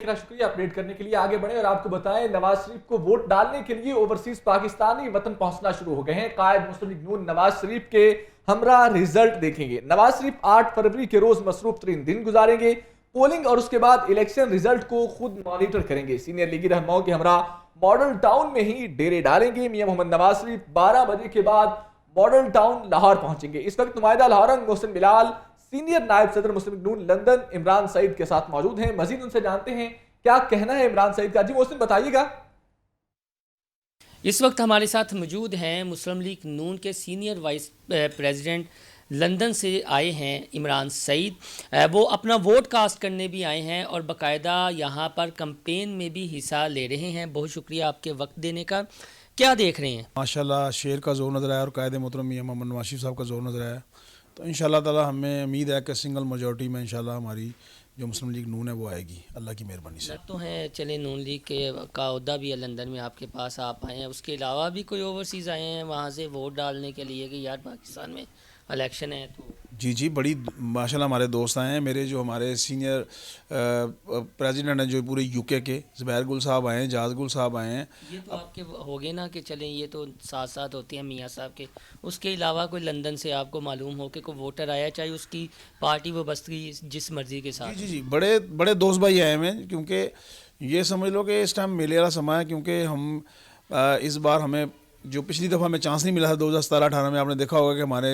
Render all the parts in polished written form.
इतना शुक्रिया अपडेट करने के लिए। आगे बढ़े और आपको बताएं, नवाज शरीफ को वोट डालने के लिए ओवरसीज पाकिस्तानी वतन पहुंचना शुरू हो गए हैं। कायद मुस्लिम लीग नून नवाज शरीफ के हमरा रिजल्ट देखेंगे। नवाज शरीफ 8 फरवरी के रोज मसरूफ तरीन दिन गुजारेंगे। पोलिंग और उसके बाद इलेक्शन रिजल्ट को खुद मॉनिटर करेंगे। सीनियर लीगी रहनुमाओं के हमरा मॉडल टाउन में ही डेरे डालेंगे। मियां मोहम्मद नवाज शरीफ 12 बजे के बाद मॉडल टाउन लाहौर पहुंचेंगे। इस वक्त नुमाइंदा लाहौर मोहसिन बिलाल, सीनियर नायब सदर मुस्लिम लीग नून लंदन, इमरान सईद के साथ मौजूद हैं। मजीद उनसे जानते हैं क्या कहना है इमरान सईद का। जी मोहसिन बताइएगा। इस वक्त हमारे साथ मौजूद हैं मुस्लिम लीग नून के सीनियर वाइस प्रेसिडेंट लंदन से आए हैं इमरान सईद। वो अपना वोट कास्ट करने भी आए हैं और बाकायदा यहाँ पर कैंपेन में भी हिस्सा ले रहे हैं। बहुत शुक्रिया आपके वक्त देने का। क्या देख रहे हैं? माशाल्लाह शेर का जोर नज़र आया और कायदे मोहतरम मियां मोहम्मद नवाज शरीफ साहब का जोर नज़र आया। तो इंशाल्लाह ताला हमें उम्मीद है कि सिंगल मेजॉरिटी में इंशाल्लाह हमारी जो मुस्लिम लीग नून है वो आएगी, अल्लाह की मेहरबानी से। तो हैं चले नून लीग के का ओहदा भी है लंदन में आपके पास, आप आए हैं। उसके अलावा भी कोई ओवरसीज़ आए हैं वहाँ से वोट डालने के लिए कि यार पाकिस्तान में इलेक्शन है? तो जी बड़ी माशाल्लाह हमारे दोस्त आए हैं। मेरे जो हमारे सीनियर प्रेसिडेंट हैं जो पूरे यूके के, ज़ुबैर गुल साहब आए हैं, जाज गुल साहब आए हैं। ये तो आपके हो गए ना कि चलें, ये तो साथ साथ होते हैं मियाँ साहब के। उसके अलावा कोई लंदन से आपको मालूम हो कि कोई वोटर आया, चाहे उसकी पार्टी वाबस्तगी जिस मर्ज़ी के साथ? जी बड़े बड़े दोस्त भाई आए हैं, क्योंकि ये समझ लो कि इस टाइम मेले वाला समय है। क्योंकि हम इस बार हमें जो पिछली दफ़ा हमें चांस नहीं मिला था 2017-18 में, आपने देखा होगा कि हमारे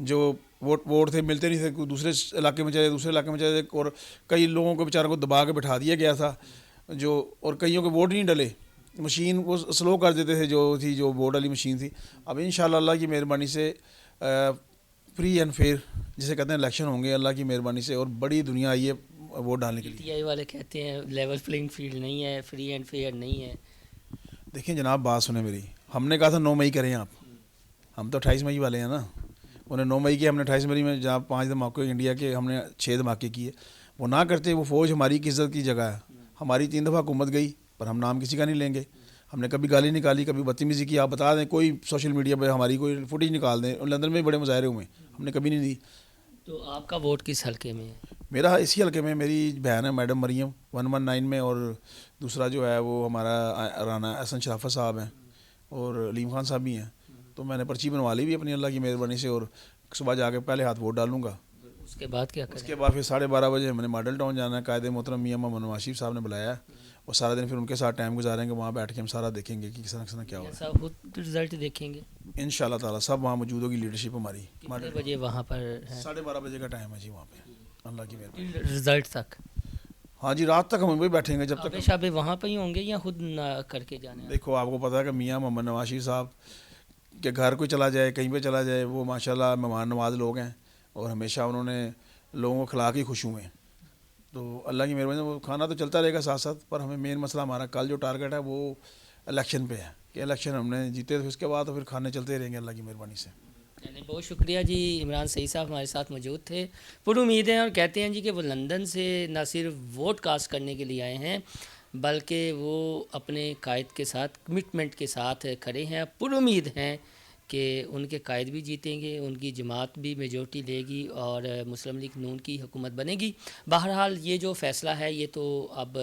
जो वोट थे मिलते नहीं थे, कोई दूसरे इलाके में चले, दूसरे इलाके में चले, और कई लोगों को बेचारों को दबा के बैठा दिया गया था जो, और कईयों के वोट नहीं डले, मशीन वो स्लो कर देते थे जो वोट वाली मशीन थी। अब इंशाल्लाह अल्लाह की मेहरबानी से फ्री एंड फेयर जिसे कहते हैं इलेक्शन होंगे अल्लाह की मेहरबानी से, और बड़ी दुनिया आई है वोट डालने के लिए। पीटीआई वाले कहते हैं लेवल प्लेइंग फील्ड नहीं है, फ्री एंड फेयर नहीं है। देखिए जनाब, बात सुने मेरी, हमने कहा था 9 मई करें आप, हम तो 28 मई वाले हैं ना। उन्हें 9 मई के, हमने 28 मई में जहाँ 5 धमाके इंडिया के, हमने 6 धमाके किए। वो ना करते, वो फ़ौज हमारी इज्जत की जगह है। हमारी 3 दफ़ा हुकूमत गई, पर हम नाम किसी का नहीं लेंगे। हमने कभी गाली निकाली, कभी बदतमीज़ी की, आप बता दें कोई सोशल मीडिया पर हमारी कोई फुटेज निकाल दें, लंदन में बड़े मुजाहरे हुए, हमने कभी नहीं दी। तो आपका वोट किस हल्के में है? मेरा इसी हल्के में, मेरी बहन है मैडम मरियम 119 में, और दूसरा जो है वो हमारा राना एहसन शराफत साहब हैं, और अलीम खान साहब भी हैं। तो मैंने पर्ची बनवा ली भी अपनी अल्लाह की मेहरबानी से, और सुबह जाके पहले हाथ वोट डालूंगा। उसके बाद क्या करें? उसके बाद फिर 12:30 बजे हमने मॉडल टाउन जाना है। कायदे मोहतरम मियां मोहम्मद नवाज शरीफ साहब ने बुलाया है, और सारा दिन फिर उनके साथ टाइम गुजारेंगे। वहाँ बैठ के हम सारा देखेंगे कि किस तरह क्या हुआ सब खुद रिजल्ट देखेंगे इंशाल्लाह ताला। सब वहाँ मौजूद होगी लीडरशिप हमारी। कितने बजे वहाँ पर है? 12:30 बजे का टाइम है जी वहाँ पे, अल्लाह की मेहरबानी। रिजल्ट तक? हाँ जी, रात तक हम वही बैठेंगे जब तक। शाबे वहाँ पर ही होंगे या खुद ना करके जाने? देखो आपको पता है कि मियां मोहम्मद नवाज शरीफ साहब के घर कोई चला जाए, कहीं पे चला जाए, वो माशाल्लाह मेहमान नवाज लोग हैं, और हमेशा उन्होंने लोगों को खिला के खुश हुए हैं। तो अल्लाह की मेहरबानी, वो खाना तो चलता रहेगा साथ साथ, पर हमें मेन मसला हमारा कल जो टारगेट है वो इलेक्शन पे है कि इलेक्शन हमने जीते, तो उसके बाद तो फिर खाने चलते रहेंगे अल्लाह की मेहरबानी से। बहुत शुक्रिया जी। इमरान सईद साहब हमारे साथ मौजूद थे। पूरी उम्मीद है, और कहते हैं जी कि वो लंदन से न सिर्फ वोट कास्ट करने के लिए आए हैं, बल्कि वो अपने कायद के साथ कमिटमेंट के साथ खड़े हैं। पूरी उम्मीद है कि उनके कायद भी जीतेंगे, उनकी जमात भी मेजॉरिटी लेगी और मुस्लिम लीग नून की हुकूमत बनेगी। बहरहाल ये जो फ़ैसला है ये तो अब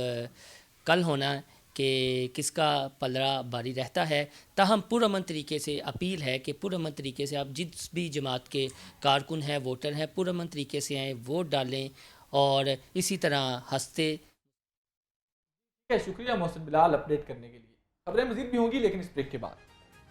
कल होना है कि किसका पलड़ा भारी रहता है। ताहम पुरअमन तरीके से अपील है कि पुरअमन तरीके से आप जिस भी जमात के कारकुन हैं, वोटर हैं, पुरअमन तरीके से आएँ, वोट डालें, और इसी तरह हंसते। शुक्रिया मोहसिन बिलाल अपडेट करने के लिए। खबरें मजीद भी होंगी लेकिन इस ब्रेक के बाद।